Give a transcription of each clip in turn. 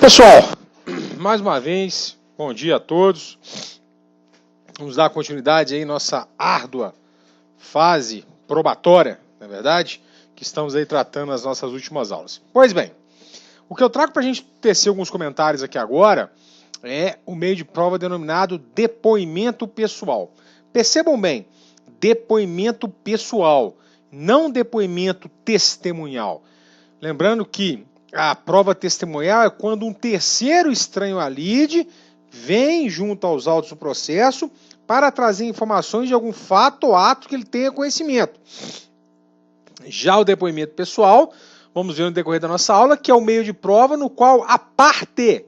Pessoal, mais uma vez, bom dia a todos. Vamos dar continuidade aí nossa árdua fase probatória, não é verdade? Que estamos aí tratando nas nossas últimas aulas. Pois bem, o que eu trago para a gente tecer alguns comentários aqui agora é o meio de prova denominado depoimento pessoal. Percebam bem, depoimento pessoal, não depoimento testemunhal. Lembrando que a prova testemunhal é quando um terceiro estranho à lide vem junto aos autos do processo para trazer informações de algum fato ou ato que ele tenha conhecimento. Já o depoimento pessoal, vamos ver no decorrer da nossa aula, que é o meio de prova no qual a parte,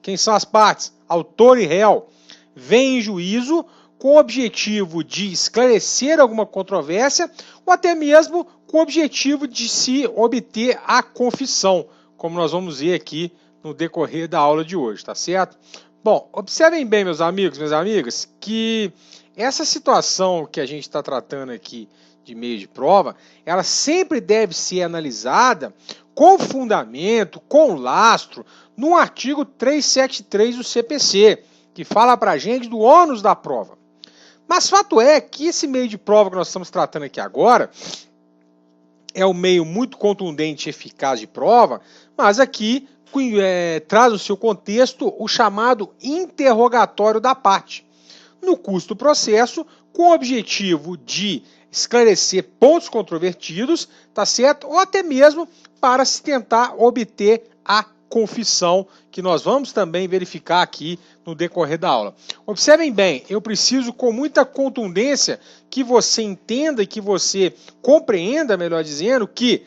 quem são as partes? Autor e réu, vem em juízo com o objetivo de esclarecer alguma controvérsia ou até mesmo com o objetivo de se obter a confissão, como nós vamos ver aqui no decorrer da aula de hoje, tá certo? Bom, observem bem, meus amigos, minhas amigas, que essa situação que a gente está tratando aqui de meio de prova, ela sempre deve ser analisada com fundamento, com lastro, no artigo 373 do CPC, que fala para a gente do ônus da prova. Mas fato é que esse meio de prova que nós estamos tratando aqui agora é um meio muito contundente e eficaz de prova, mas aqui traz no seu contexto o chamado interrogatório da parte, no curso do processo, com o objetivo de esclarecer pontos controvertidos, tá certo? Ou até mesmo para se tentar obter a confissão, que nós vamos também verificar aqui no decorrer da aula. Observem bem, eu preciso com muita contundência que você entenda e que você compreenda, melhor dizendo, que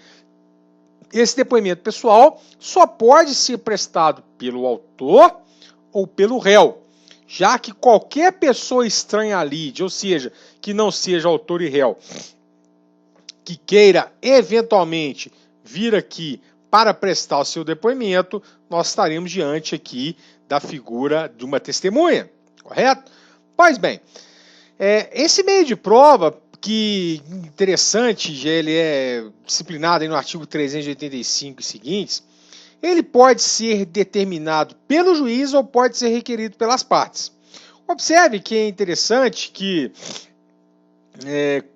esse depoimento pessoal só pode ser prestado pelo autor ou pelo réu, já que qualquer pessoa estranha à lide, ou seja, que não seja autor e réu, que queira eventualmente vir aqui para prestar o seu depoimento, nós estaremos diante aqui da figura de uma testemunha, correto? Pois bem, esse meio de prova, que interessante, ele é disciplinado aí no artigo 385 e seguintes, ele pode ser determinado pelo juiz ou pode ser requerido pelas partes. Observe que é interessante que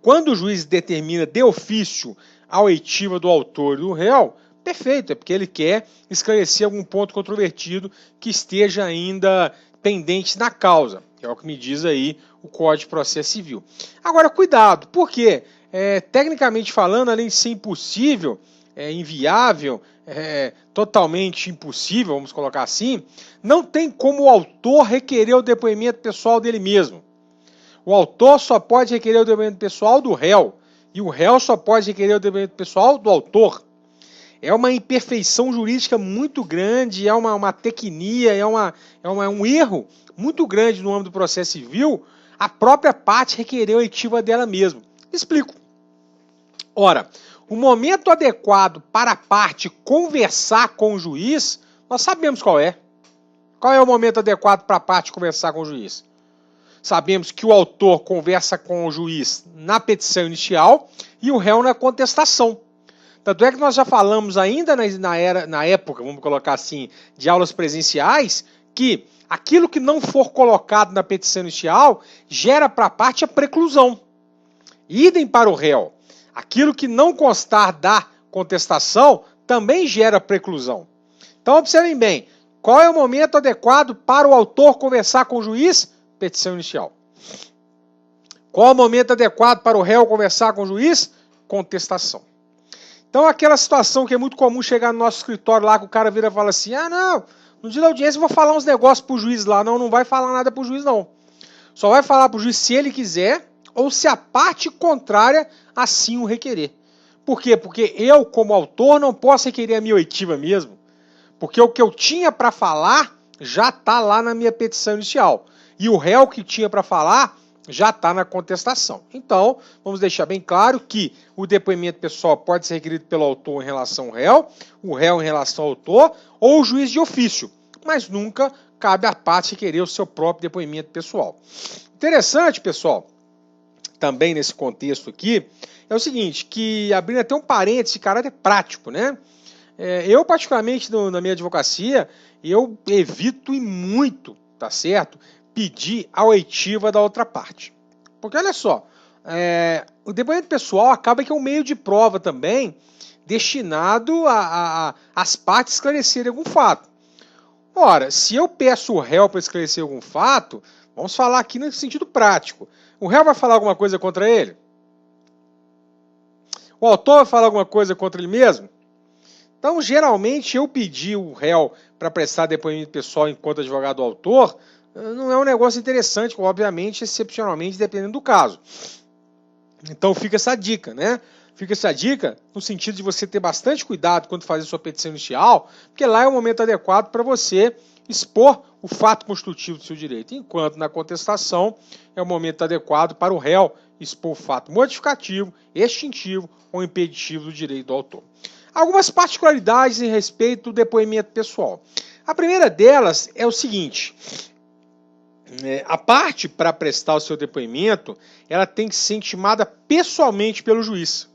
quando o juiz determina de ofício a oitiva do autor e do réu, perfeito, é porque ele quer esclarecer algum ponto controvertido que esteja ainda pendente na causa. É o que me diz aí o Código de Processo Civil. Agora, cuidado, porque, tecnicamente falando, além de ser impossível, inviável, totalmente impossível, vamos colocar assim, não tem como o autor requerer o depoimento pessoal dele mesmo. O autor só pode requerer o depoimento pessoal do réu, e o réu só pode requerer o depoimento pessoal do autor. É uma imperfeição jurídica muito grande, é uma tecnia, é um erro muito grande no âmbito do processo civil, a própria parte requerer a oitiva dela mesma. Explico. Ora, o momento adequado para a parte conversar com o juiz, nós sabemos qual é. Qual é o momento adequado para a parte conversar com o juiz? Sabemos que o autor conversa com o juiz na petição inicial e o réu na contestação. Tanto é que nós já falamos ainda na época, vamos colocar assim, de aulas presenciais, que aquilo que não for colocado na petição inicial gera para a parte a preclusão. Idem para o réu. Aquilo que não constar da contestação também gera preclusão. Então observem bem, qual é o momento adequado para o autor conversar com o juiz? Petição inicial. Qual é o momento adequado para o réu conversar com o juiz? Contestação. Então aquela situação que é muito comum chegar no nosso escritório lá, que o cara vira e fala assim, não, no dia da audiência eu vou falar uns negócios pro juiz lá. Não vai falar nada pro juiz não. Só vai falar pro juiz se ele quiser ou se a parte contrária assim o requerer. Por quê? Porque eu, como autor, não posso requerer a minha oitiva mesmo. Porque o que eu tinha para falar já está lá na minha petição inicial. E o réu que tinha para falar já está na contestação. Então, vamos deixar bem claro que o depoimento pessoal pode ser requerido pelo autor em relação ao réu, o réu em relação ao autor, ou o juiz de ofício. Mas nunca cabe à parte requerer o seu próprio depoimento pessoal. Interessante, pessoal, também nesse contexto aqui, é o seguinte, que abrindo até um parênteses de caráter prático, né? Eu, particularmente, na minha advocacia, eu evito e muito, tá certo, pedir a oitiva da outra parte. Porque, olha só, o depoimento pessoal acaba que é um meio de prova também destinado às partes esclarecerem algum fato. Ora, se eu peço o réu para esclarecer algum fato, vamos falar aqui no sentido prático. O réu vai falar alguma coisa contra ele? O autor vai falar alguma coisa contra ele mesmo? Então, geralmente, eu pedir o réu para prestar depoimento pessoal enquanto advogado autor não é um negócio interessante, obviamente, excepcionalmente, dependendo do caso. Então, fica essa dica, né? Fica essa dica no sentido de você ter bastante cuidado quando fazer sua petição inicial, porque lá é o momento adequado para você expor o fato constitutivo do seu direito, enquanto na contestação é o momento adequado para o réu expor o fato modificativo, extintivo ou impeditivo do direito do autor. Algumas particularidades em respeito do depoimento pessoal. A primeira delas é o seguinte: a parte para prestar o seu depoimento, ela tem que ser intimada pessoalmente pelo juiz.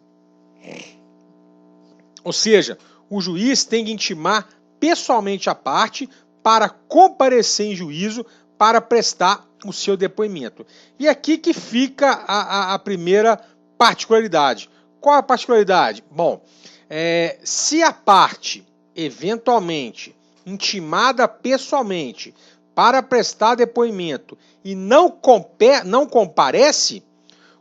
Ou seja, o juiz tem que intimar pessoalmente a parte para comparecer em juízo para prestar o seu depoimento. E aqui que fica a primeira particularidade. Qual a particularidade? Bom, se a parte, eventualmente, intimada pessoalmente para prestar depoimento e não comparece,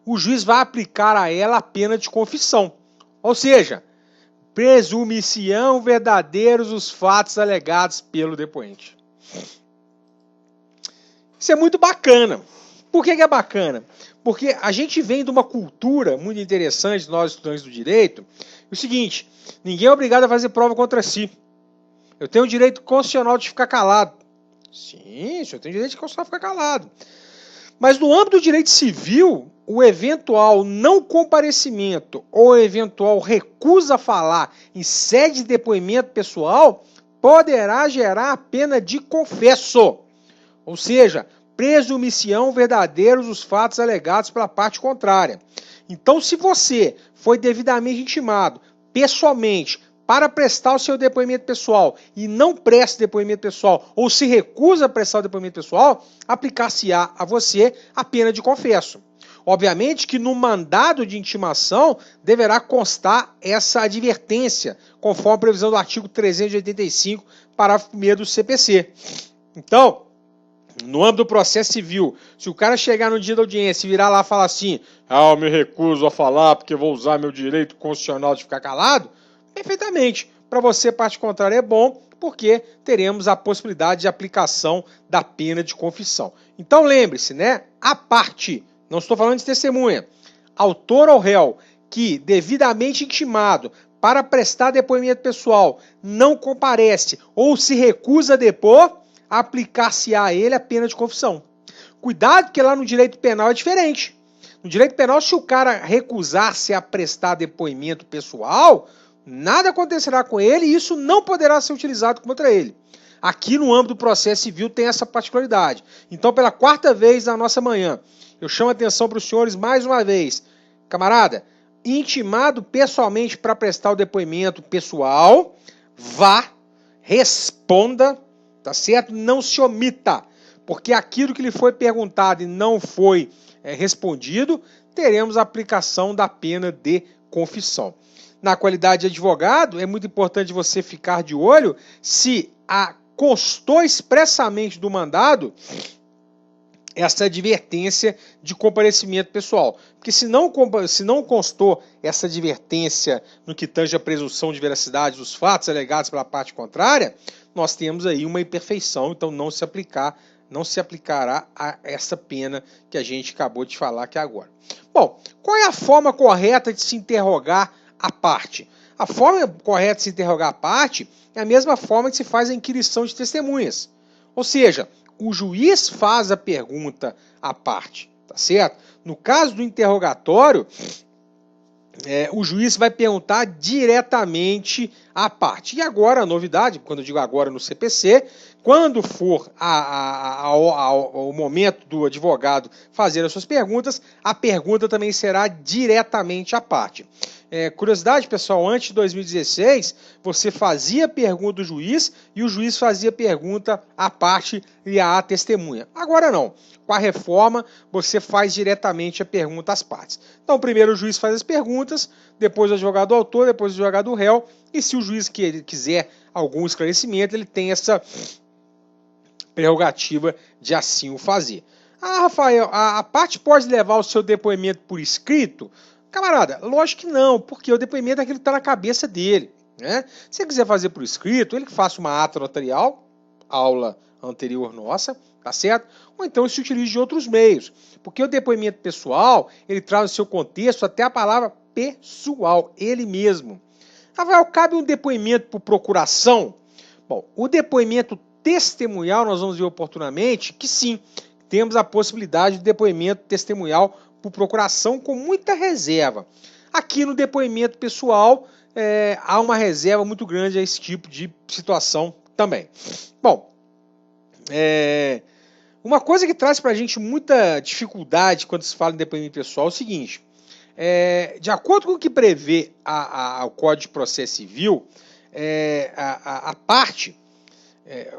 o juiz vai aplicar a ela a pena de confissão. Ou seja, presume-se-ão verdadeiros os fatos alegados pelo depoente. Isso é muito bacana. Por que é bacana? Porque a gente vem de uma cultura muito interessante, nós estudantes do direito, o seguinte: ninguém é obrigado a fazer prova contra si. Eu tenho o direito constitucional de ficar calado. Sim, o senhor tem o direito constitucional de ficar calado. Mas no âmbito do direito civil, o eventual não comparecimento ou eventual recusa a falar em sede de depoimento pessoal poderá gerar a pena de confesso. Ou seja, presume-se-ão verdadeiros os fatos alegados pela parte contrária. Então, se você foi devidamente intimado pessoalmente para prestar o seu depoimento pessoal e não presta depoimento pessoal ou se recusa a prestar o depoimento pessoal, aplicar-se-á a você a pena de confesso. Obviamente que no mandado de intimação deverá constar essa advertência, conforme a previsão do artigo 385, parágrafo 1º do CPC. Então, no âmbito do processo civil, se o cara chegar no dia da audiência e virar lá e falar assim: eu me recuso a falar porque vou usar meu direito constitucional de ficar calado, perfeitamente. Para você, parte contrária, é bom, porque teremos a possibilidade de aplicação da pena de confissão. Então lembre-se, né? A parte, não estou falando de testemunha, autor ou réu que, devidamente intimado para prestar depoimento pessoal, não comparece ou se recusa a depor, aplicar-se a ele a pena de confissão. Cuidado, porque lá no direito penal é diferente. No direito penal, se o cara recusar-se a prestar depoimento pessoal, nada acontecerá com ele e isso não poderá ser utilizado contra ele. Aqui no âmbito do processo civil tem essa particularidade. Então, pela quarta vez na nossa manhã, eu chamo a atenção para os senhores mais uma vez. Camarada, intimado pessoalmente para prestar o depoimento pessoal, vá, responda, tá certo? Não se omita, porque aquilo que lhe foi perguntado e não foi respondido, teremos a aplicação da pena de confissão. Na qualidade de advogado, é muito importante você ficar de olho se constou expressamente do mandado essa advertência de comparecimento pessoal. Porque se não constou essa advertência no que tange a presunção de veracidade dos fatos alegados pela parte contrária, nós temos aí uma imperfeição, então não se aplicará a essa pena que a gente acabou de falar aqui agora. Bom, qual é a forma correta de se interrogar a parte? A forma correta de se interrogar a parte é a mesma forma que se faz a inquirição de testemunhas. Ou seja, o juiz faz a pergunta à parte, tá certo? No caso do interrogatório, o juiz vai perguntar diretamente à parte. E agora, a novidade, quando eu digo agora no CPC, quando for ao momento do advogado fazer as suas perguntas, a pergunta também será diretamente à parte. Curiosidade, pessoal, antes de 2016, você fazia pergunta do juiz e o juiz fazia pergunta à parte e à testemunha. Agora não. Com a reforma, você faz diretamente a pergunta às partes. Então, primeiro o juiz faz as perguntas, depois o advogado do autor, depois o advogado do réu, e se o juiz quiser algum esclarecimento, ele tem essa prerrogativa de assim o fazer. Rafael, a parte pode levar o seu depoimento por escrito? Camarada, lógico que não, porque o depoimento é aquilo que está na cabeça dele. Né? Se ele quiser fazer por escrito, ele que faça uma ata notarial, aula anterior nossa, tá certo? Ou então se utilize de outros meios. Porque o depoimento pessoal, ele traz no seu contexto até a palavra pessoal, ele mesmo. Rafael, cabe um depoimento por procuração? Bom, o depoimento testemunhal, nós vamos ver oportunamente que sim, temos a possibilidade de depoimento testemunhal por procuração com muita reserva. Aqui no depoimento pessoal, há uma reserva muito grande a esse tipo de situação também. Bom, uma coisa que traz para a gente muita dificuldade quando se fala em depoimento pessoal é o seguinte, de acordo com o que prevê o Código de Processo Civil, a parte,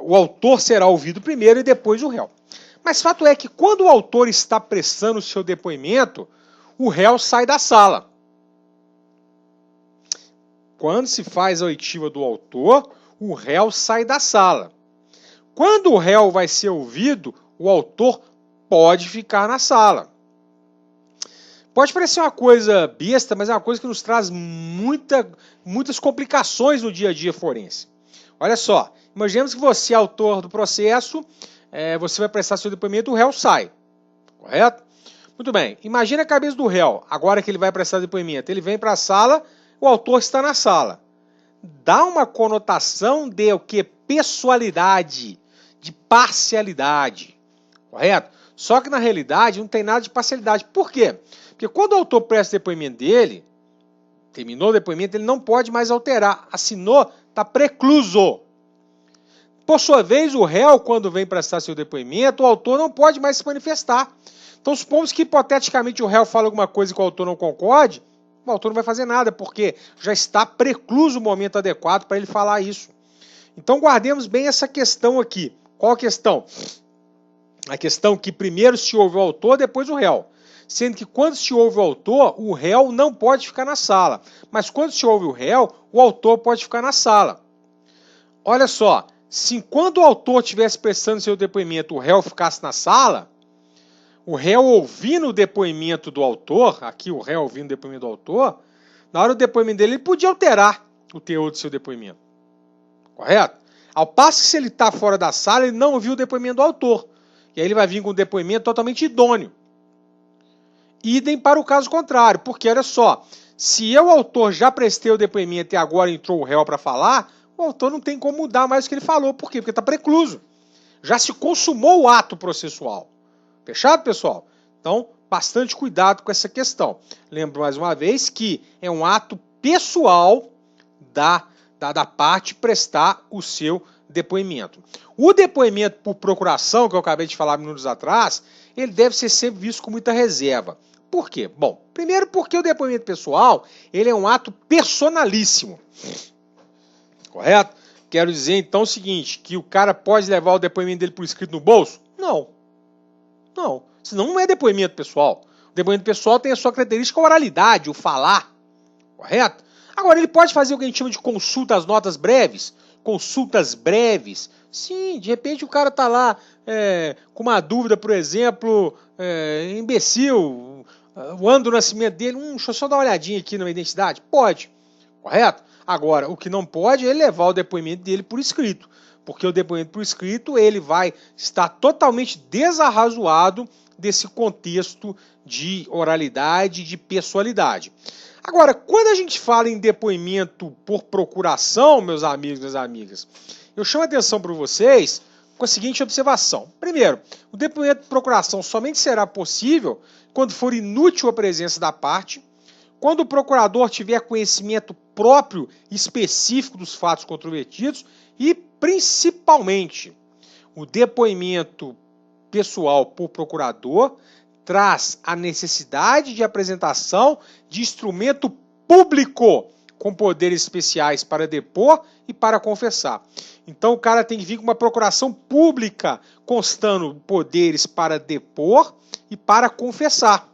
o autor será ouvido primeiro e depois o réu. Mas fato é que quando o autor está prestando o seu depoimento, o réu sai da sala. Quando se faz a oitiva do autor, o réu sai da sala. Quando o réu vai ser ouvido, o autor pode ficar na sala. Pode parecer uma coisa besta, mas é uma coisa que nos traz muitas complicações no dia a dia forense. Olha só, imaginemos que você é autor do processo, você vai prestar seu depoimento, o réu sai, correto? Muito bem, imagina a cabeça do réu, agora que ele vai prestar depoimento, ele vem para a sala, o autor está na sala. Dá uma conotação de o que? Pessoalidade, de parcialidade, correto? Só que na realidade não tem nada de parcialidade. Por quê? Porque quando o autor presta o depoimento dele, terminou o depoimento, ele não pode mais alterar. Assinou, está precluso. Por sua vez, o réu, quando vem prestar seu depoimento, o autor não pode mais se manifestar. Então, supomos que, hipoteticamente, o réu fala alguma coisa que o autor não concorde, o autor não vai fazer nada, porque já está precluso o momento adequado para ele falar isso. Então, guardemos bem essa questão aqui. Qual a questão? A questão que primeiro se ouve o autor, depois o réu. Sendo que quando se ouve o autor, o réu não pode ficar na sala. Mas quando se ouve o réu, o autor pode ficar na sala. Olha só, se enquanto o autor estivesse prestando seu depoimento, o réu ficasse na sala, o réu ouvindo o depoimento do autor, aqui o réu ouvindo o depoimento do autor, na hora do depoimento dele, ele podia alterar o teor do seu depoimento. Correto? Ao passo que se ele está fora da sala, ele não ouviu o depoimento do autor. E aí ele vai vir com um depoimento totalmente idôneo. Idem para o caso contrário, porque olha só, se eu, autor, já prestei o depoimento e agora entrou o réu para falar, o autor não tem como mudar mais o que ele falou. Por quê? Porque está precluso. Já se consumou o ato processual. Fechado, pessoal? Então, bastante cuidado com essa questão. Lembro mais uma vez que é um ato pessoal da parte prestar o seu depoimento. O depoimento por procuração, que eu acabei de falar minutos atrás, ele deve ser sempre visto com muita reserva. Por quê? Bom, primeiro porque o depoimento pessoal, ele é um ato personalíssimo. Correto? Quero dizer então o seguinte, que o cara pode levar o depoimento dele por escrito no bolso? Não. Não. Senão não é depoimento pessoal. O depoimento pessoal tem a sua característica oralidade, o falar. Correto? Agora, ele pode fazer o que a gente chama de consulta às notas breves? Consultas breves. Sim, de repente o cara está lá com uma dúvida, por exemplo, imbecil, o ano do nascimento dele, deixa eu só dar uma olhadinha aqui na minha identidade. Pode, correto? Agora, o que não pode é levar o depoimento dele por escrito, porque o depoimento por escrito ele vai estar totalmente desarrazoado desse contexto de oralidade, de pessoalidade. Agora, quando a gente fala em depoimento por procuração, meus amigos e minhas amigas, eu chamo a atenção para vocês com a seguinte observação. Primeiro, o depoimento por procuração somente será possível quando for inútil a presença da parte, quando o procurador tiver conhecimento próprio e específico dos fatos controvertidos e, principalmente, o depoimento pessoal por procurador traz a necessidade de apresentação de instrumento público com poderes especiais para depor e para confessar. Então o cara tem que vir com uma procuração pública constando poderes para depor e para confessar.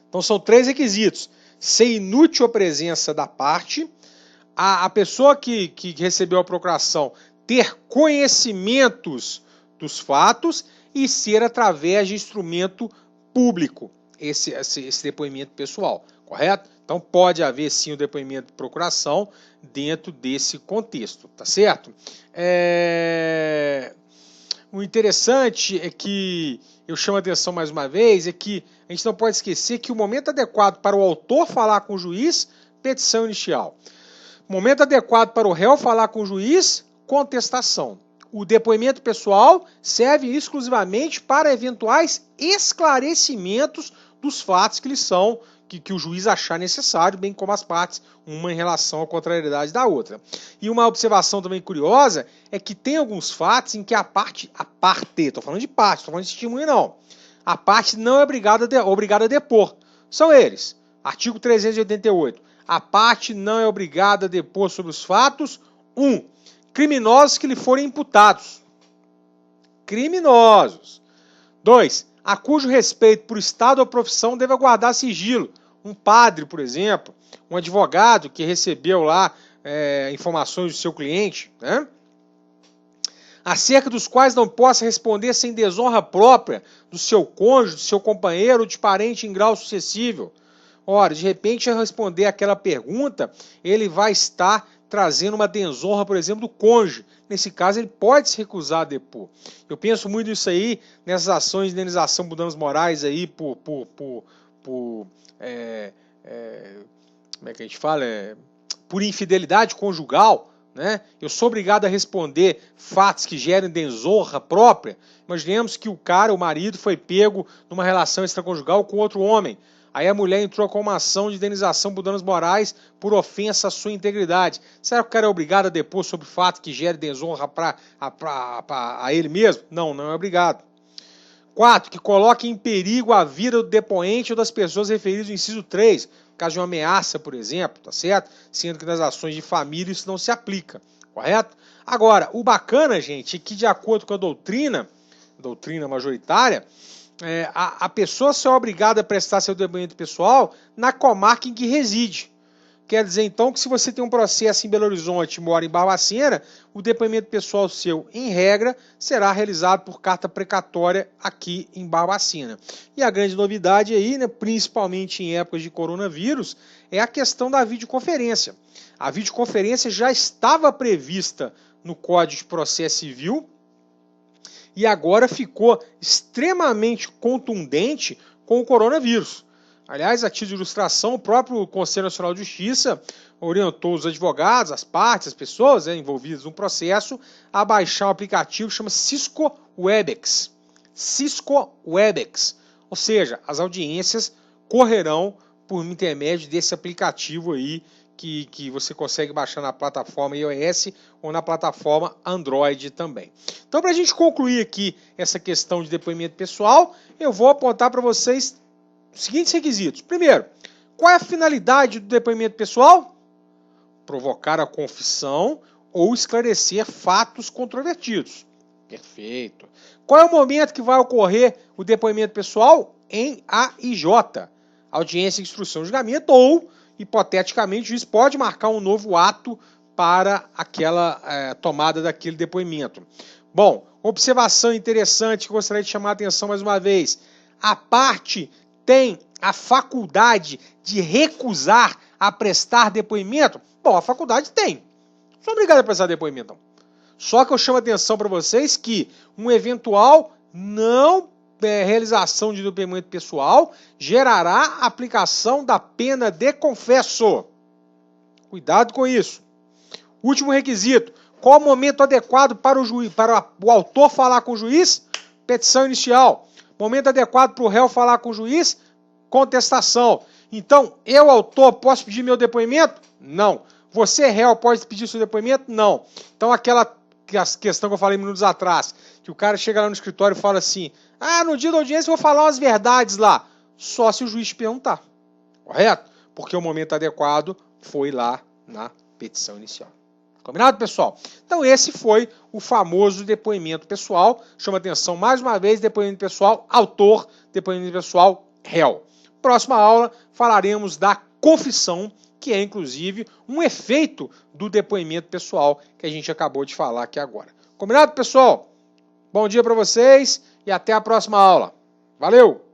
Então são 3 requisitos: ser inútil a presença da parte, a pessoa que recebeu a procuração ter conhecimentos dos fatos e ser através de instrumento público esse depoimento pessoal, correto? Então pode haver sim o depoimento de procuração dentro desse contexto, tá certo? O interessante é que eu chamo a atenção mais uma vez, é que a gente não pode esquecer que o momento adequado para o autor falar com o juiz, petição inicial. O momento adequado para o réu falar com o juiz, contestação. O depoimento pessoal serve exclusivamente para eventuais esclarecimentos dos fatos que o juiz achar necessário, bem como as partes, uma em relação à contrariedade da outra. E uma observação também curiosa é que tem alguns fatos em que a parte, estou falando de parte, estou falando de testemunha não, a parte não é obrigada a depor. São eles, artigo 388, a parte não é obrigada a depor sobre os fatos, 1. Criminosos que lhe forem imputados. Criminosos. 2. A cujo respeito por estado ou profissão deve guardar sigilo. Um padre, por exemplo, um advogado que recebeu lá informações do seu cliente, né? Acerca dos quais não possa responder sem desonra própria do seu cônjuge, do seu companheiro ou de parente em grau sucessível. Ora, de repente, ao responder aquela pergunta, ele vai estar trazendo uma desonra, por exemplo, do cônjuge. Nesse caso, ele pode se recusar a depor. Eu penso muito nisso aí, nessas ações de indenização por danos morais aí, como é que a gente fala? Por infidelidade conjugal, né? Eu sou obrigado a responder fatos que gerem desonra própria. Imaginemos que o marido, foi pego numa relação extraconjugal com outro homem. Aí a mulher entrou com uma ação de indenização por danos morais por ofensa à sua integridade. Será que o cara é obrigado a depor sobre fato que gere desonra a ele mesmo? Não, não é obrigado. 4. Que coloque em perigo a vida do depoente ou das pessoas referidas no inciso 3, no caso de uma ameaça, por exemplo, tá certo? Sendo que nas ações de família isso não se aplica, correto? Agora, o bacana, gente, é que de acordo com a doutrina majoritária, a pessoa só é obrigada a prestar seu depoimento pessoal na comarca em que reside. Quer dizer, então, que se você tem um processo em Belo Horizonte e mora em Barbacena, o depoimento pessoal seu, em regra, será realizado por carta precatória aqui em Barbacena. E a grande novidade aí, né, principalmente em épocas de coronavírus, é a questão da videoconferência. A videoconferência já estava prevista no Código de Processo Civil, e agora ficou extremamente contundente com o coronavírus. Aliás, a título de ilustração, o próprio Conselho Nacional de Justiça orientou os advogados, as partes, as pessoas envolvidas no processo, a baixar um aplicativo que chama Cisco Webex. Cisco Webex. Ou seja, as audiências correrão por intermédio desse aplicativo aí que você consegue baixar na plataforma iOS ou na plataforma Android também. Então, para a gente concluir aqui essa questão de depoimento pessoal, eu vou apontar para vocês os seguintes requisitos. Primeiro, qual é a finalidade do depoimento pessoal? Provocar a confissão ou esclarecer fatos controvertidos. Perfeito. Qual é o momento que vai ocorrer o depoimento pessoal? Em AIJ, audiência de instrução de julgamento, ou, hipoteticamente, o juiz pode marcar um novo ato para aquela tomada daquele depoimento. Bom, observação interessante que eu gostaria de chamar a atenção mais uma vez. A parte tem a faculdade de recusar a prestar depoimento? Bom, a faculdade tem. Não sou obrigado a prestar depoimento, não. Só que eu chamo a atenção para vocês que um eventual realização de depoimento pessoal gerará a aplicação da pena de confesso. Cuidado com isso. Último requisito. Qual o momento adequado para o autor falar com o juiz? Petição inicial. Momento adequado para o réu falar com o juiz? Contestação. Então, eu, autor, posso pedir meu depoimento? Não. Você, réu, pode pedir seu depoimento? Não. Então, aquela questão que eu falei minutos atrás, que o cara chega lá no escritório e fala assim, no dia da audiência eu vou falar umas verdades lá. Só se o juiz te perguntar. Correto? porque o momento adequado foi lá na petição inicial. Combinado, pessoal? Então esse foi o famoso depoimento pessoal. Chama atenção mais uma vez, depoimento pessoal, autor, depoimento pessoal, réu. Próxima aula falaremos da confissão, que é inclusive um efeito do depoimento pessoal que a gente acabou de falar aqui agora. Combinado, pessoal? Bom dia para vocês e até a próxima aula. Valeu!